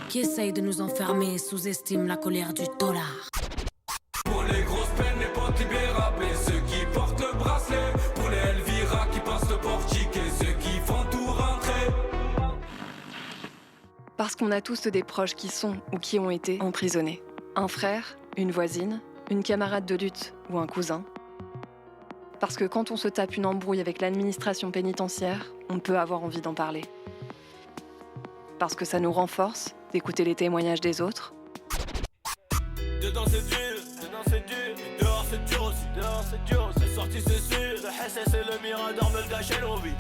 qui essaye de nous enfermer sous-estiment la colère du dollar. Pour les grosses peines, les potes libérés, ceux qui portent le bracelet. Pour les Elvira qui passent le portique et ceux qui font tout rentrer. Parce qu'on a tous des proches qui sont ou qui ont été emprisonnés. Un frère, une voisine, une camarade de lutte ou un cousin. Parce que quand on se tape une embrouille avec l'administration pénitentiaire, on peut avoir envie d'en parler. Parce que ça nous renforce d'écouter les témoignages des autres. Dedans c'est dur, mais dehors c'est dur aussi, C'est sorti c'est sûr, le SS et le Mirador me le gâchaient l'envie.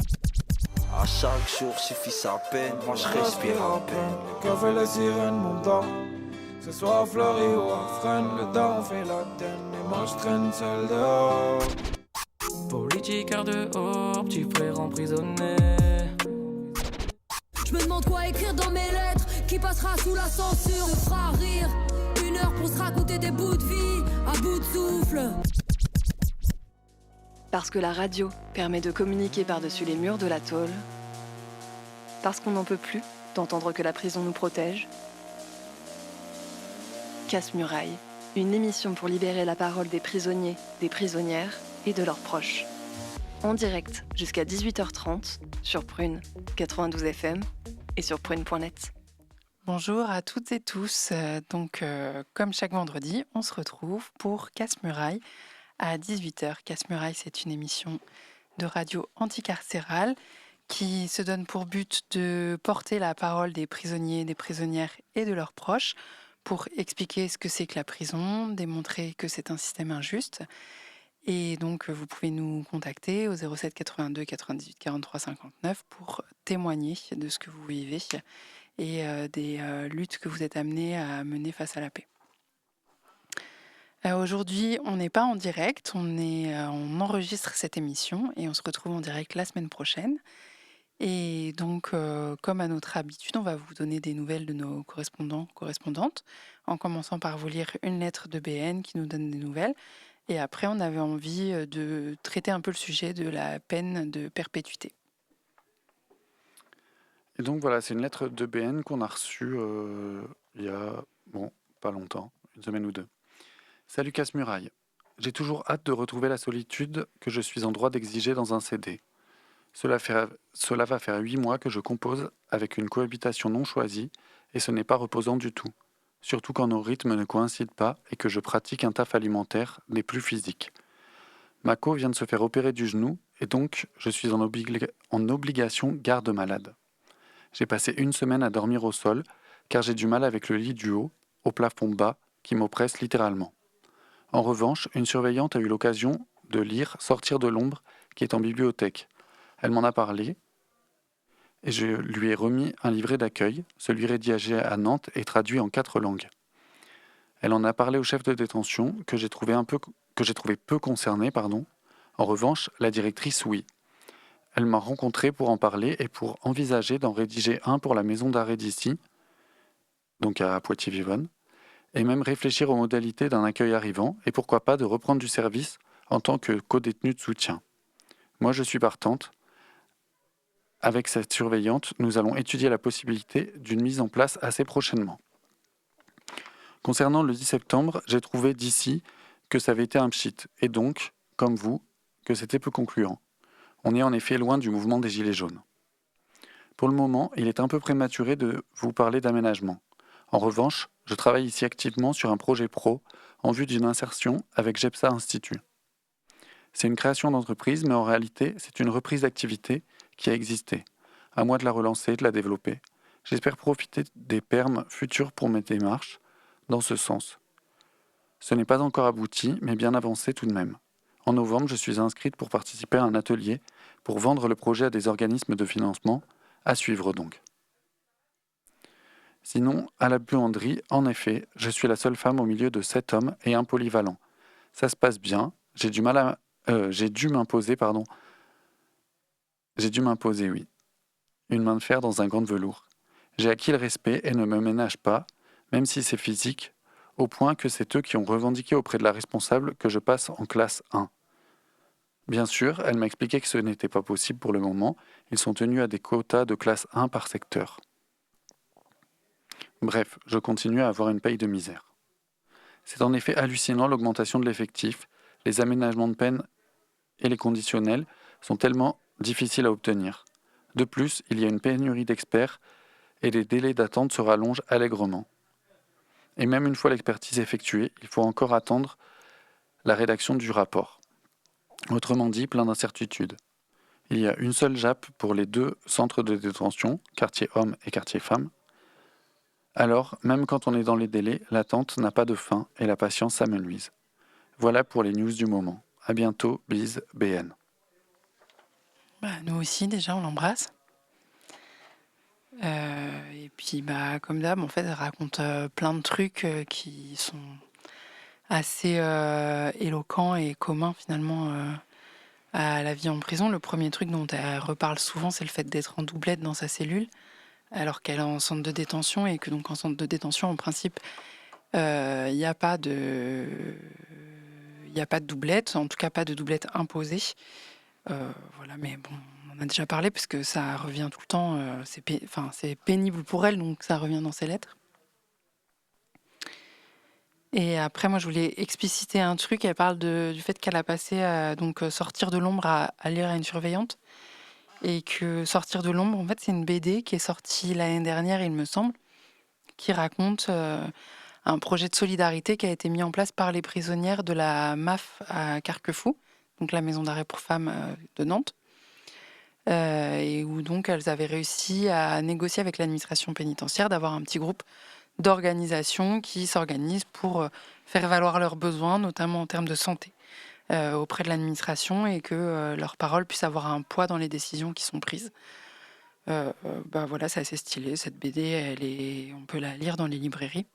À chaque jour suffit sa peine, moi je respire à peine. Le café, la sirène, mon temps. Que ce soit à Fleury ou à Fresnes, le temps fait la tête. Et moi je traîne seul dehors. Politiqueur dehors, petit frère emprisonné. Je me demande quoi écrire dans mes lettres, qui passera sous la censure, me fera rire. 1 heure pour se raconter des bouts de vie, à bout de souffle. Parce que la radio permet de communiquer par-dessus les murs de la tôle. Parce qu'on n'en peut plus d'entendre que la prison nous protège. Casse-Muraille, une émission pour libérer la parole des prisonniers, des prisonnières et de leurs proches. En direct jusqu'à 18h30 sur Prune 92 FM et sur prune.net. Bonjour à toutes et tous. Comme chaque vendredi, on se retrouve pour Casse-Muraille à 18h. Casse-Muraille, c'est une émission de radio anticarcérale qui se donne pour but de porter la parole des prisonniers, des prisonnières et de leurs proches pour expliquer ce que c'est que la prison, démontrer que c'est un système injuste. Et donc, vous pouvez nous contacter au 07 82 98 43 59 pour témoigner de ce que vous vivez et des luttes que vous êtes amenés à mener face à la paix. Aujourd'hui, on n'est pas en direct, on enregistre cette émission et on se retrouve en direct la semaine prochaine. Et donc, comme à notre habitude, on va vous donner des nouvelles de nos correspondants, correspondantes, en commençant par vous lire une lettre de BN qui nous donne des nouvelles. Et après, on avait envie de traiter un peu le sujet de la peine de perpétuité. Et donc voilà, c'est une lettre de BN qu'on a reçue il y a, pas longtemps, 1 semaine ou 2. Salut Casse-Muraille. J'ai toujours hâte de retrouver la solitude que je suis en droit d'exiger dans un CD. Cela va faire 8 mois que je compose avec une cohabitation non choisie et ce n'est pas reposant du tout. Surtout quand nos rythmes ne coïncident pas et que je pratique un taf alimentaire des plus physiques. Ma co vient de se faire opérer du genou et donc je suis en obligation garde malade. J'ai passé 1 semaine à dormir au sol car j'ai du mal avec le lit du haut, au plafond bas, qui m'oppresse littéralement. En revanche, une surveillante a eu l'occasion de lire Sortir de l'ombre qui est en bibliothèque. Elle m'en a parlé et je lui ai remis un livret d'accueil, celui rédigé à Nantes et traduit en 4 langues. Elle en a parlé au chef de détention que j'ai trouvé peu concerné. En revanche, la directrice, oui. Elle m'a rencontré pour en parler et pour envisager d'en rédiger un pour la maison d'arrêt d'ici, donc à Poitiers-Vivonne, et même réfléchir aux modalités d'un accueil arrivant et pourquoi pas de reprendre du service en tant que co-détenu de soutien. Moi, je suis partante. Avec cette surveillante, nous allons étudier la possibilité d'une mise en place assez prochainement. Concernant le 10 septembre, j'ai trouvé d'ici que ça avait été un pchit, et donc, comme vous, que c'était peu concluant. On est en effet loin du mouvement des Gilets jaunes. Pour le moment, il est un peu prématuré de vous parler d'aménagement. En revanche, je travaille ici activement sur un projet pro en vue d'une insertion avec GEPSA Institut. C'est une création d'entreprise, mais en réalité, c'est une reprise d'activité qui a existé. À moi de la relancer, de la développer. J'espère profiter des permes futurs pour mes démarches dans ce sens. Ce n'est pas encore abouti, mais bien avancé tout de même. En novembre, je suis inscrite pour participer à un atelier pour vendre le projet à des organismes de financement, à suivre donc. Sinon, à la buanderie, en effet, je suis la seule femme au milieu de 7 hommes et un polyvalent. Ça se passe bien, j'ai dû m'imposer, oui. Une main de fer dans un gant de velours. J'ai acquis le respect et ne me ménage pas, même si c'est physique, au point que c'est eux qui ont revendiqué auprès de la responsable que je passe en classe 1. Bien sûr, elle m'a expliqué que ce n'était pas possible pour le moment, ils sont tenus à des quotas de classe 1 par secteur. Bref, je continue à avoir une paye de misère. C'est en effet hallucinant l'augmentation de l'effectif, les aménagements de peine et les conditionnels sont tellement difficiles à obtenir. De plus, il y a une pénurie d'experts et les délais d'attente se rallongent allègrement. Et même une fois l'expertise effectuée, il faut encore attendre la rédaction du rapport. Autrement dit, plein d'incertitudes. Il y a une seule JAP pour les 2 centres de détention, quartier hommes et quartier femmes. Alors, même quand on est dans les délais, l'attente n'a pas de fin et la patience s'amenuise. Voilà pour les news du moment. À bientôt, bise, BN. Nous aussi, déjà, on l'embrasse. Et puis, comme d'hab, en fait, elle raconte plein de trucs qui sont assez éloquents et communs, finalement, à la vie en prison. Le premier truc dont elle reparle souvent, c'est le fait d'être en doublette dans sa cellule, alors qu'elle est en centre de détention, et que donc en centre de détention, en principe, il n'y a pas de doublette, en tout cas pas de doublette imposée. Voilà, mais bon, on en a déjà parlé parce que ça revient tout le temps. C'est pénible pour elle, donc ça revient dans ses lettres. Et après, moi, je voulais expliciter un truc. Elle parle du fait qu'elle a passé sortir de l'ombre à lire à une surveillante. Et que sortir de l'ombre, en fait, c'est une BD qui est sortie l'année dernière, il me semble, qui raconte un projet de solidarité qui a été mis en place par les prisonnières de la MAF à Carquefou, donc la maison d'arrêt pour femmes de Nantes, et où donc elles avaient réussi à négocier avec l'administration pénitentiaire d'avoir un petit groupe d'organisations qui s'organisent pour faire valoir leurs besoins, notamment en termes de santé, auprès de l'administration, et que leurs paroles puissent avoir un poids dans les décisions qui sont prises. Voilà, c'est assez stylé. Cette BD, on peut la lire dans les librairies.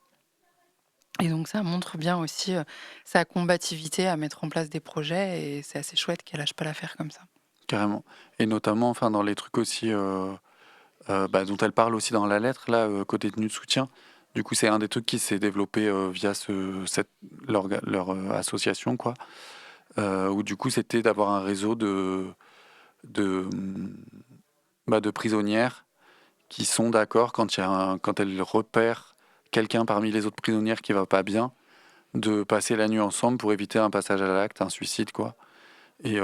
Et donc ça montre bien aussi sa combativité à mettre en place des projets, et c'est assez chouette qu'elle lâche pas l'affaire comme ça. Carrément. Et notamment, dans les trucs aussi dont elle parle aussi dans la lettre, là, côté tenue de soutien. Du coup, c'est un des trucs qui s'est développé via leur association, quoi. Où du coup, c'était d'avoir un réseau de prisonnières qui sont d'accord quand elles repèrent quelqu'un parmi les autres prisonnières qui va pas bien, de passer la nuit ensemble pour éviter un passage à l'acte, un suicide, quoi. Et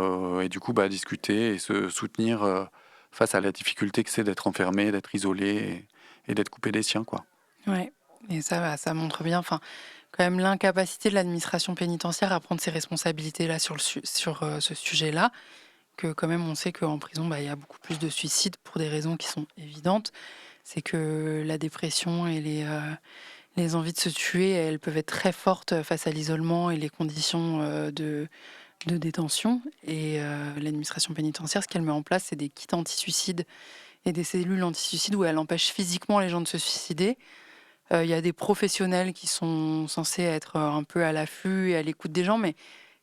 du coup, discuter et se soutenir face à la difficulté que c'est d'être enfermé, d'être isolé et d'être coupé des siens, quoi. Ouais, et ça montre bien, quand même l'incapacité de l'administration pénitentiaire à prendre ses responsabilités là sur ce sujet-là, que quand même on sait qu'en prison, il y a beaucoup plus de suicides pour des raisons qui sont évidentes. C'est que la dépression et les envies de se tuer, elles peuvent être très fortes face à l'isolement et les conditions de détention. Et l'administration pénitentiaire, ce qu'elle met en place, c'est des kits anti-suicides et des cellules anti-suicides où elle empêche physiquement les gens de se suicider. Il y a des professionnels qui sont censés être un peu à l'affût et à l'écoute des gens, mais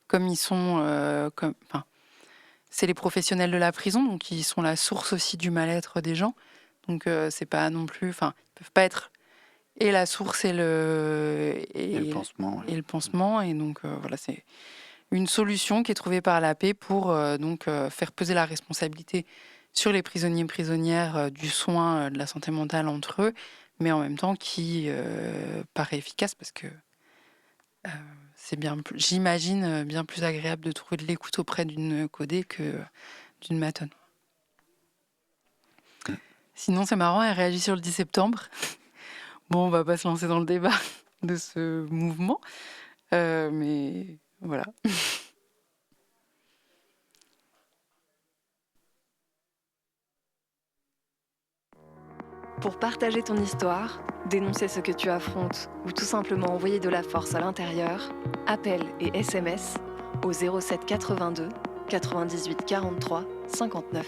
comme ils sont... c'est les professionnels de la prison, donc ils sont la source aussi du mal-être des gens. Donc c'est pas non plus... ils peuvent pas être et la source et le pansement. Et le pansement. Et donc voilà, c'est une solution qui est trouvée par l'AP pour faire peser la responsabilité sur les prisonniers et prisonnières du soin de la santé mentale entre eux, mais en même temps qui paraît efficace parce que c'est j'imagine, bien plus agréable de trouver de l'écoute auprès d'une codée que d'une matonne. Sinon, c'est marrant, elle réagit sur le 10 septembre. Bon, on va pas se lancer dans le débat de ce mouvement, mais voilà. Pour partager ton histoire, dénoncer ce que tu affrontes ou tout simplement envoyer de la force à l'intérieur, appel et SMS au 07 82 98 43 59.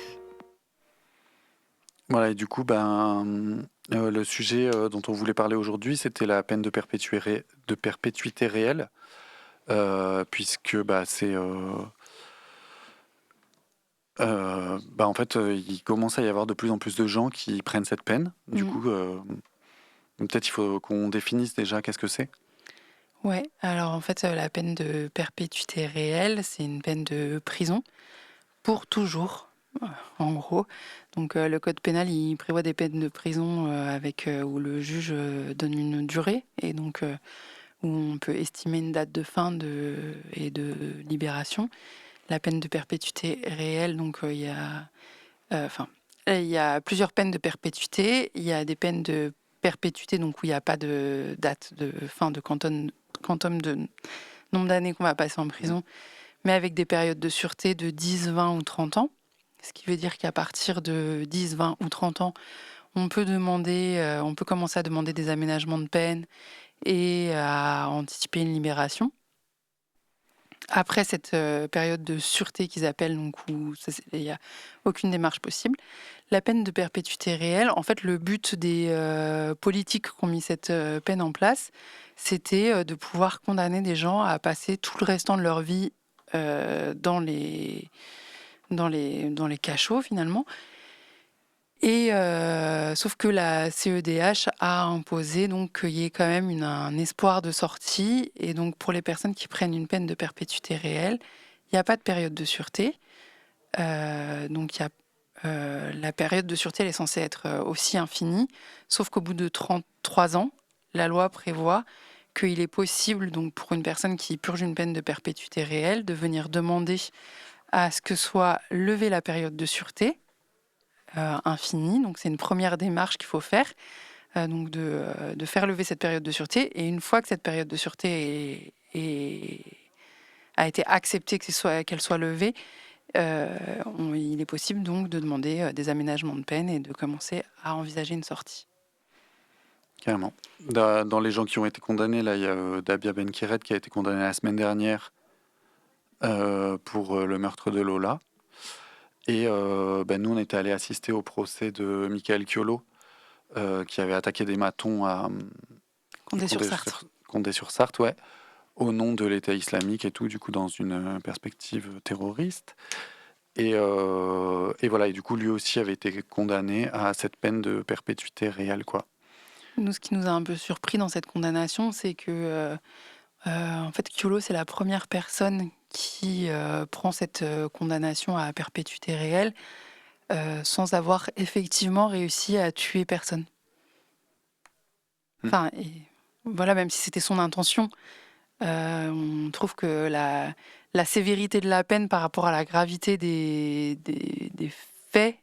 Voilà, et du coup, le sujet dont on voulait parler aujourd'hui, c'était la peine de perpétuité réelle, puisque c'est... en fait, il commence à y avoir de plus en plus de gens qui prennent cette peine. Du coup, peut-être il faut qu'on définisse déjà qu'est-ce que c'est. Ouais, alors en fait, la peine de perpétuité réelle, c'est une peine de prison pour toujours, en gros. Donc le code pénal, il prévoit des peines de prison où le juge donne une durée et donc où on peut estimer une date de fin et de libération. La peine de perpétuité réelle, donc il y a plusieurs peines de perpétuité. Il y a des peines de perpétuité, donc où il n'y a pas de date de fin de quantum de nombre d'années qu'on va passer en prison, mais avec des périodes de sûreté de 10, 20 ou 30 ans. Ce qui veut dire qu'à partir de 10, 20 ou 30 ans, on peut commencer à demander des aménagements de peine et à anticiper une libération. Après cette période de sûreté qu'ils appellent, donc où il n'y a aucune démarche possible, la peine de perpétuité réelle, en fait, le but des politiques qui ont mis cette peine en place, c'était de pouvoir condamner des gens à passer tout le restant de leur vie dans les cachots, finalement. Et sauf que la CEDH a imposé donc qu'il y ait quand même un espoir de sortie. Et donc pour les personnes qui prennent une peine de perpétuité réelle, il n'y a pas de période de sûreté. Donc la période de sûreté elle est censée être aussi infinie, sauf qu'au bout de 33 ans, la loi prévoit qu'il est possible donc pour une personne qui purge une peine de perpétuité réelle de venir demander à ce que soit levée la période de sûreté. Infinie, donc c'est une première démarche qu'il faut faire, donc de faire lever cette période de sûreté, et une fois que cette période de sûreté a été acceptée, qu'elle soit levée, il est possible donc de demander des aménagements de peine et de commencer à envisager une sortie. Carrément. Dans les gens qui ont été condamnés, là, il y a Dabia Benkiret qui a été condamnée la semaine dernière pour le meurtre de Lola. Et nous, on était allés assister au procès de Michael Chiolo, qui avait attaqué des matons à Condé-sur-Sarthe, ouais, au nom de l'État islamique et tout, du coup, dans une perspective terroriste. Et voilà, et du coup, lui aussi avait été condamné à cette peine de perpétuité réelle, quoi. Nous, ce qui nous a un peu surpris dans cette condamnation, c'est que, en fait, Chiolo, c'est la première personne qui prend cette condamnation à perpétuité réelle sans avoir effectivement réussi à tuer personne. Enfin, et voilà, même si c'était son intention, on trouve que la sévérité de la peine par rapport à la gravité des faits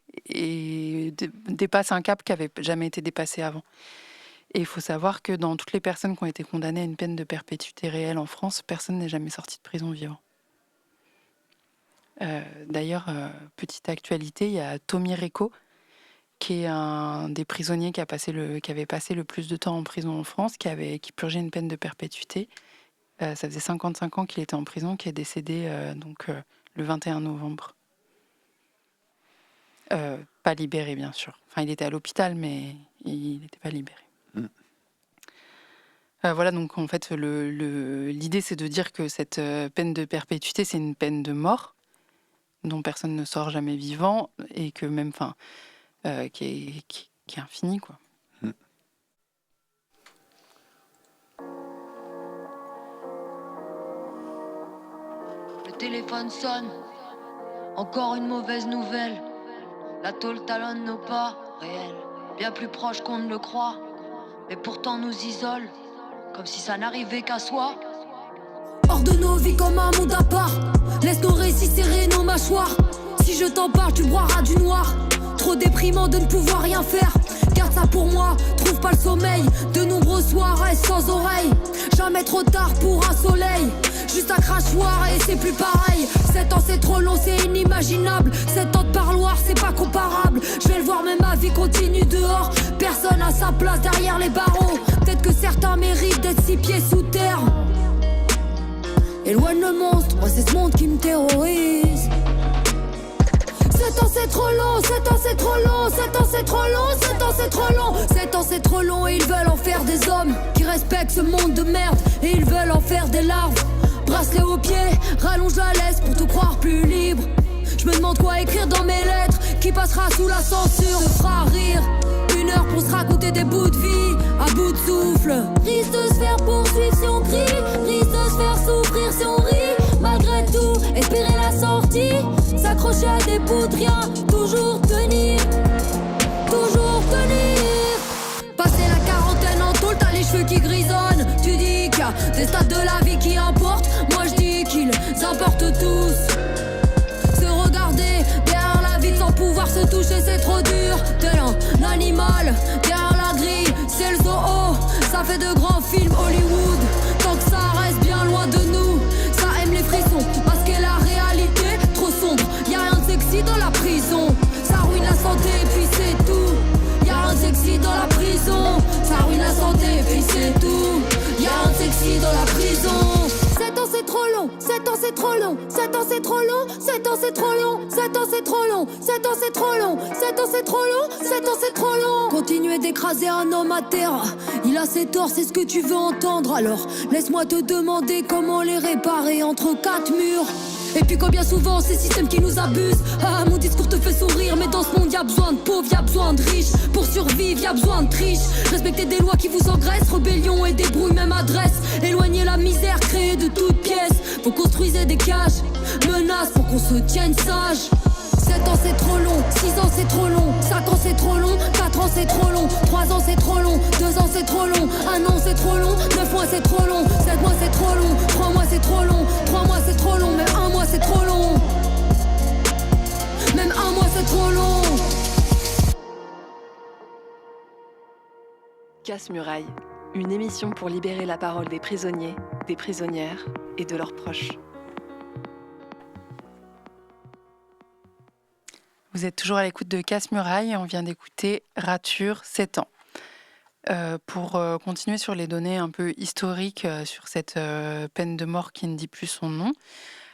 dépasse un cap qui n'avait jamais été dépassé avant. Et il faut savoir que dans toutes les personnes qui ont été condamnées à une peine de perpétuité réelle en France, personne n'est jamais sorti de prison vivant. D'ailleurs, petite actualité, il y a Tommy Reco, qui est un des prisonniers qui avait passé le plus de temps en prison en France, qui purgeait une peine de perpétuité. Ça faisait 55 ans qu'il était en prison, qui est décédé le 21 novembre. Pas libéré, bien sûr. Enfin, il était à l'hôpital, mais il n'était pas libéré. Voilà, donc en fait, l'idée, c'est de dire que cette peine de perpétuité, c'est une peine de mort, dont personne ne sort jamais vivant, et que même, qui est infinie, quoi. Le téléphone sonne, encore une mauvaise nouvelle. La tôle talonne nos pas, réel, bien plus proche qu'on ne le croit, mais pourtant nous isole, comme si ça n'arrivait qu'à soi. Hors de nos vies comme un monde à part, laisse nos récits serrer nos mâchoires. Si je t'en parle, tu boiras du noir. Trop déprimant de ne pouvoir rien faire. Garde ça pour moi, trouve pas le sommeil. De nombreux soirs restent sans oreille. Jamais trop tard pour un soleil. Juste un crachoir et c'est plus pareil. 7 ans c'est trop long, c'est inimaginable. 7 ans de parloir, c'est pas comparable. Je vais le voir, mais ma vie continue dehors. Personne à sa place derrière les barreaux. Peut-être que certains méritent d'être 6 pieds sous terre. Éloigne le monstre, moi c'est ce monde qui me terrorise. 7 ans c'est trop long, 7 ans c'est trop long, 7 ans c'est trop long, 7 ans c'est trop long, 7 ans c'est trop long et ils veulent en faire des hommes qui respectent ce monde de merde et ils veulent en faire des larves. Bracelet aux pieds, rallonge la laisse pour te croire plus libre. Je me demande quoi écrire dans mes lettres, qui passera sous la censure, se fera rire. 1 heure pour se raconter des bouts de vie, à bout de souffle. Risque de se faire poursuivre si on crie, risque de se faire souffrir si on rit. Malgré tout, espérer la sortie, ça accroché à des bouts de rien. Toujours tenir, toujours tenir. Passer la quarantaine en tôle, t'as les cheveux qui grisonnent. Tu dis qu'il y a des stades de la vie qui importent. Moi je dis qu'ils importent tous. Se regarder derrière la vie sans pouvoir se toucher, c'est trop dur. Tel un animal derrière la grille, c'est le zoo. Ça fait de grands films Hollywood. Tant que ça reste bien loin de nous, ça aime les frissons. Masquer la réalité, trop sombre. Y'a rien de sexy dans la prison. Ça ruine la santé et puis c'est tout. Y'a rien de sexy dans la prison. Ça ruine la santé et puis c'est tout. Y'a rien de sexy dans la prison. 7 ans c'est trop long, 7 ans c'est trop long, 7 ans c'est trop long, 7 ans c'est trop long, 7 ans c'est trop long, 7 ans c'est trop long, 7 ans c'est trop long, 7 ans c'est trop long. Continuer d'écraser un homme à terre, il a ses torts, c'est ce que tu veux entendre. Alors laisse-moi te demander comment les réparer entre 4 murs. Et puis combien souvent ces systèmes qui nous abusent. Ah, mon discours te fait sourire, mais dans ce monde y'a besoin de pauvres, y'a besoin de riches. Pour survivre y'a besoin de triche. Respecter des lois qui vous engraissent, rébellion et débrouille, même adresse. Éloigner la misère créée de toutes pièces. Vous construisez des cages, menaces pour qu'on se tienne sage. 7 ans c'est trop long, 6 ans c'est trop long, 5 ans c'est trop long, 4 ans c'est trop long, 3 ans c'est trop long, 2 ans c'est trop long, 1 an c'est trop long, 9 mois c'est trop long, 7 mois c'est trop long, 3 mois c'est trop long, 3 mois c'est trop long, même 1 mois c'est trop long. Même 1 mois c'est trop long. Casse-Muraille, une émission pour libérer la parole des prisonniers, des prisonnières et de leurs proches. Vous êtes toujours à l'écoute de Casse-Muraille et on vient d'écouter Rature, 7 ans. Pour continuer sur les données un peu historiques sur cette peine de mort qui ne dit plus son nom,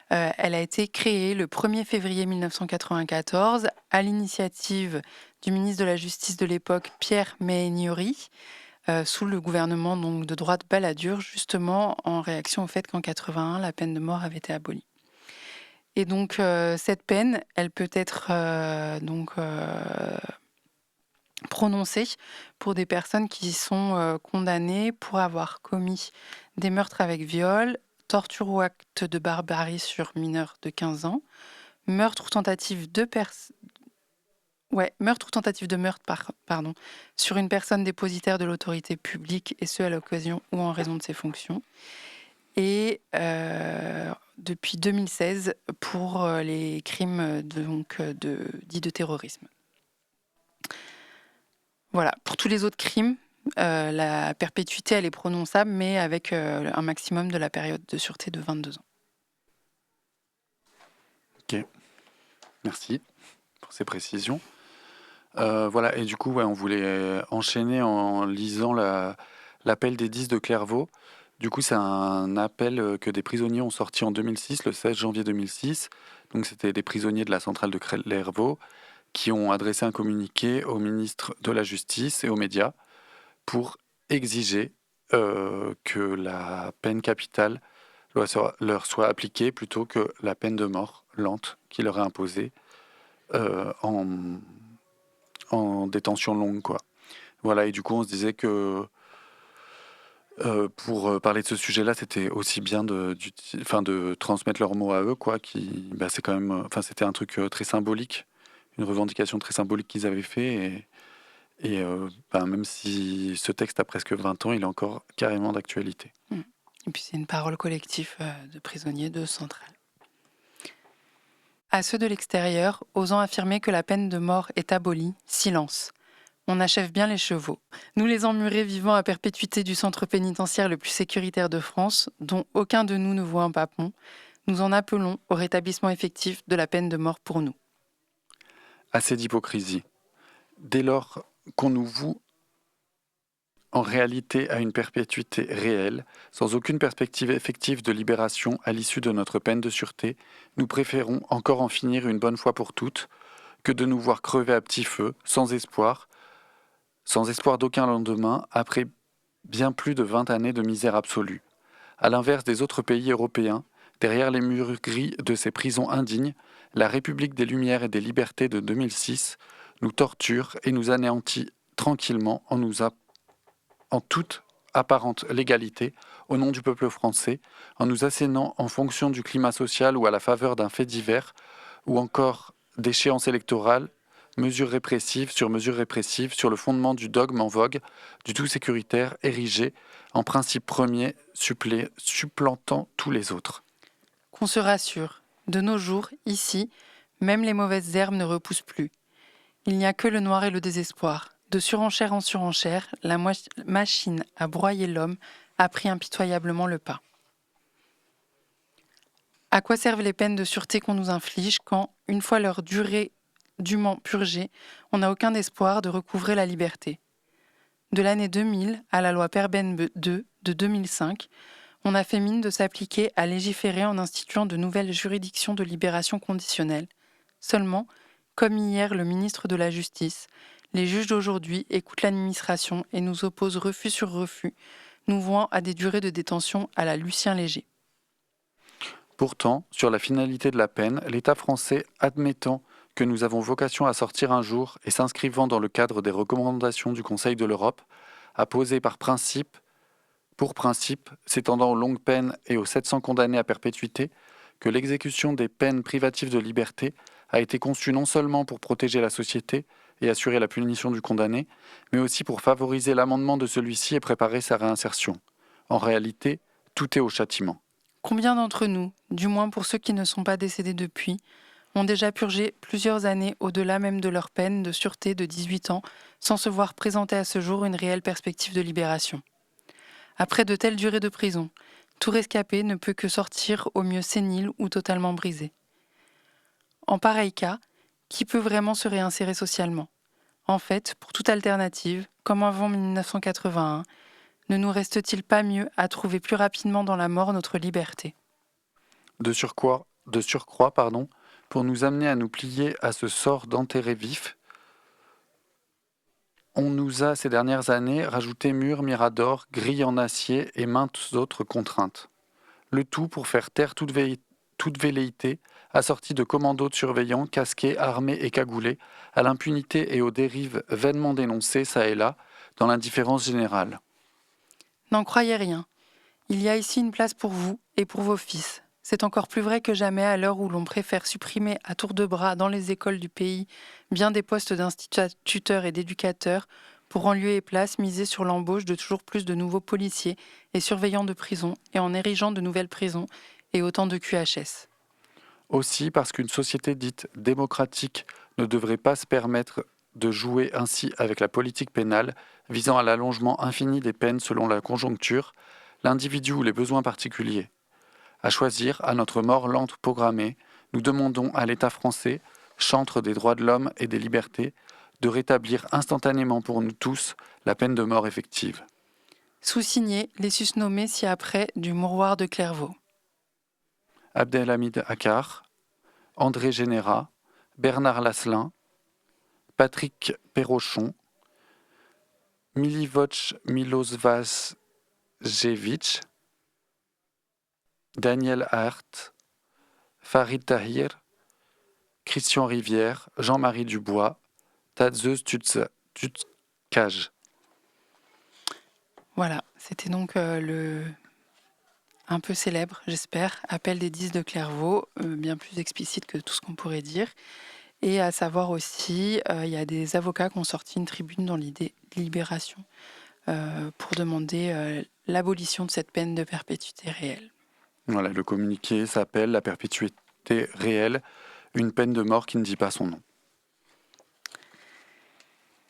elle a été créée le 1er février 1994 à l'initiative du ministre de la Justice de l'époque, Pierre Méhaignerie, sous le gouvernement donc, de droite Balladur, justement en réaction au fait qu'en 1981, la peine de mort avait été abolie. Et donc, cette peine, elle peut être prononcée pour des personnes qui sont condamnées pour avoir commis des meurtres avec viol, torture ou acte de barbarie sur mineurs de 15 ans, meurtre ou tentative de meurtre sur une personne dépositaire de l'autorité publique, et ce à l'occasion ou en raison de ses fonctions. Et depuis 2016 pour les crimes dits de terrorisme. Voilà, pour tous les autres crimes, la perpétuité elle est prononçable, mais avec un maximum de la période de sûreté de 22 ans. Ok, merci pour ces précisions. Voilà, et du coup, on voulait enchaîner en lisant l'appel des 10 de Clairvaux. Du coup, c'est un appel que des prisonniers ont sorti en 2006, le 16 janvier 2006. Donc, c'était des prisonniers de la centrale de Clairvaux qui ont adressé un communiqué au ministre de la Justice et aux médias pour exiger que la peine capitale leur soit appliquée plutôt que la peine de mort lente qui leur est imposée en détention longue, quoi. Voilà, et du coup, on se disait que pour parler de ce sujet-là, c'était aussi bien de transmettre leurs mots à eux, quoi. C'est quand même, c'était un truc très symbolique, une revendication très symbolique qu'ils avaient fait, et même si ce texte a presque 20 ans, il est encore carrément d'actualité. Et puis c'est une parole collective de prisonniers de Centrale. À ceux de l'extérieur, osant affirmer que la peine de mort est abolie, silence. On achève bien les chevaux. Nous les emmurés vivant à perpétuité du centre pénitentiaire le plus sécuritaire de France, dont aucun de nous ne voit un papon, nous en appelons au rétablissement effectif de la peine de mort pour nous. Assez d'hypocrisie. Dès lors qu'on nous voue en réalité à une perpétuité réelle, sans aucune perspective effective de libération à l'issue de notre peine de sûreté, nous préférons encore en finir une bonne fois pour toutes que de nous voir crever à petit feu, sans espoir d'aucun lendemain, après bien plus de 20 années de misère absolue. À l'inverse des autres pays européens, derrière les murs gris de ces prisons indignes, la République des Lumières et des Libertés de 2006 nous torture et nous anéantit tranquillement en toute apparente légalité, au nom du peuple français, en nous assénant en fonction du climat social ou à la faveur d'un fait divers, ou encore d'échéances électorales, mesures répressives sur le fondement du dogme en vogue, du tout sécuritaire érigé en principe premier supplantant tous les autres. Qu'on se rassure, de nos jours, ici, même les mauvaises herbes ne repoussent plus. Il n'y a que le noir et le désespoir. De surenchère en surenchère, la machine à broyer l'homme a pris impitoyablement le pas. À quoi servent les peines de sûreté qu'on nous inflige quand, une fois leur durée dûment purgée, on n'a aucun espoir de recouvrer la liberté? De l'année 2000 à la loi Perben II de 2005, on a fait mine de s'appliquer à légiférer en instituant de nouvelles juridictions de libération conditionnelle. Seulement, comme hier le ministre de la Justice, les juges d'aujourd'hui écoutent l'administration et nous opposent refus sur refus, nous vouant à des durées de détention à la Lucien Léger. Pourtant, sur la finalité de la peine, l'État français, admettant que nous avons vocation à sortir un jour et s'inscrivant dans le cadre des recommandations du Conseil de l'Europe, a posé pour principe, s'étendant aux longues peines et aux 700 condamnés à perpétuité, que l'exécution des peines privatives de liberté a été conçue non seulement pour protéger la société et assurer la punition du condamné, mais aussi pour favoriser l'amendement de celui-ci et préparer sa réinsertion. En réalité, tout est au châtiment. Combien d'entre nous, du moins pour ceux qui ne sont pas décédés depuis, ont déjà purgé plusieurs années au-delà même de leur peine de sûreté de 18 ans sans se voir présenter à ce jour une réelle perspective de libération? Après de telles durées de prison, tout rescapé ne peut que sortir au mieux sénile ou totalement brisé. En pareil cas, qui peut vraiment se réinsérer socialement? En fait, pour toute alternative, comme avant 1981, ne nous reste-t-il pas mieux à trouver plus rapidement dans la mort notre liberté? De surcroît, pour nous amener à nous plier à ce sort d'enterré vif, on nous a ces dernières années rajouté murs, miradors, grilles en acier et maintes autres contraintes. Le tout pour faire taire toute velléité, assortie de commandos de surveillants, casqués, armés et cagoulés, à l'impunité et aux dérives vainement dénoncées, ça et là, dans l'indifférence générale. N'en croyez rien. Il y a ici une place pour vous et pour vos fils. C'est encore plus vrai que jamais à l'heure où l'on préfère supprimer à tour de bras dans les écoles du pays bien des postes d'instituteurs et d'éducateurs pour en lieu et place miser sur l'embauche de toujours plus de nouveaux policiers et surveillants de prison et en érigeant de nouvelles prisons et autant de QHS. Aussi parce qu'une société dite démocratique ne devrait pas se permettre de jouer ainsi avec la politique pénale visant à l'allongement infini des peines selon la conjoncture, l'individu ou les besoins particuliers. À choisir, à notre mort lente programmée, nous demandons à l'État français, chantre des droits de l'homme et des libertés, de rétablir instantanément pour nous tous la peine de mort effective. Sous-signé les susnommés ci-après du mouroir de Clairvaux. Abdelhamid Akkar, André Générat, Bernard Lasselin, Patrick Perrochon, Milivoje Milosavljević, Daniel Hart, Farid Tahir, Christian Rivière, Jean-Marie Dubois, Tadeusz Tutkaj. Voilà, c'était donc le un peu célèbre, j'espère, appel des 10 de Clairvaux, bien plus explicite que tout ce qu'on pourrait dire. Et à savoir aussi, il y a des avocats qui ont sorti une tribune dans l'idée Libération pour demander l'abolition de cette peine de perpétuité réelle. Voilà, le communiqué s'appelle La perpétuité réelle, une peine de mort qui ne dit pas son nom.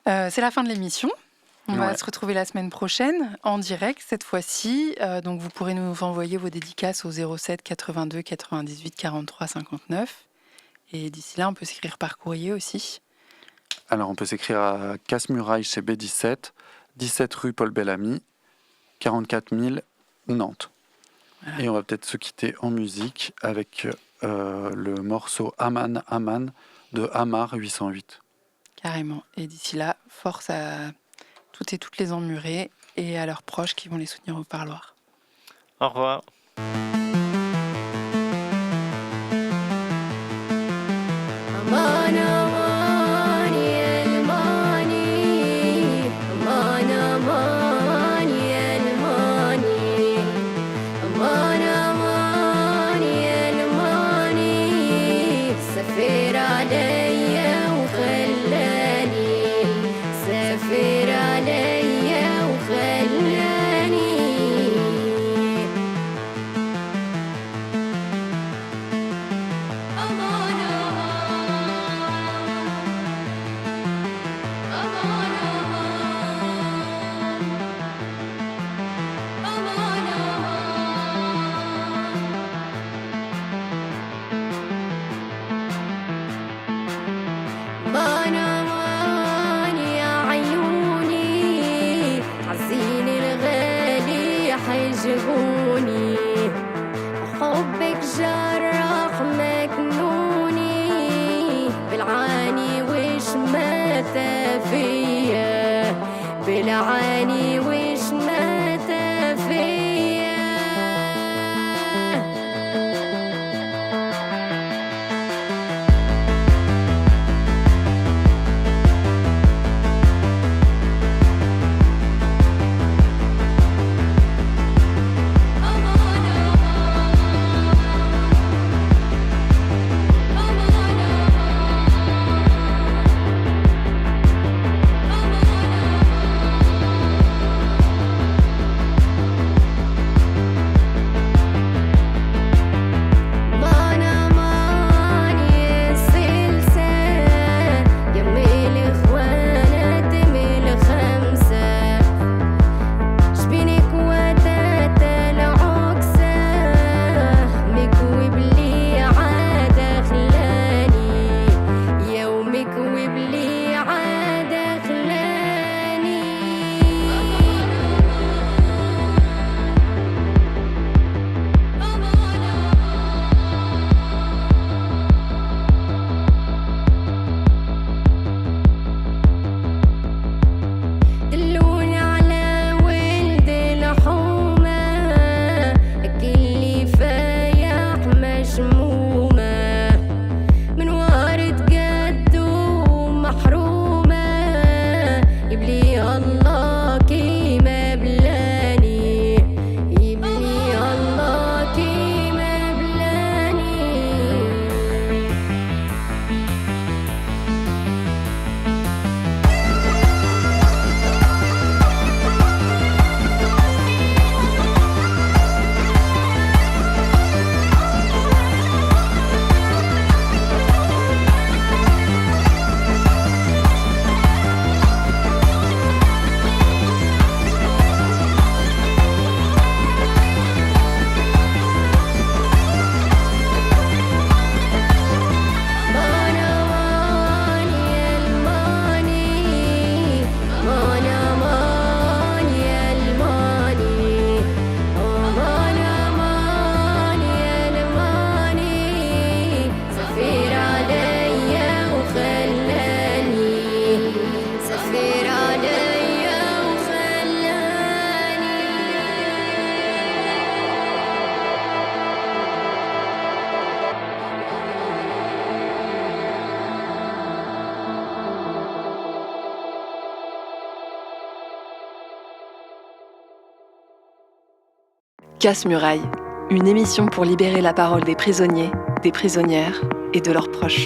C'est la fin de l'émission. On va se retrouver la semaine prochaine en direct cette fois-ci. Donc vous pourrez nous envoyer vos dédicaces au 07 82 98 43 59. Et d'ici là, on peut s'écrire par courrier aussi. Alors on peut s'écrire à Casse-Muraille chez B17, 17 rue Paul Bellamy, 44 000 Nantes. Voilà. Et on va peut-être se quitter en musique avec le morceau Aman Aman de Amar 808. Carrément. Et d'ici là, force à toutes et toutes les emmurées et à leurs proches qui vont les soutenir au parloir. Au revoir. Aman, aman, yelmani. Aman, aman, yelmani. Aman, aman, yelmani. Safi حيجروني حبك جرح مكنوني بالعاني وش مات فيا بالعاني وش مات فيا Casse-Muraille, une émission pour libérer la parole des prisonniers, des prisonnières et de leurs proches.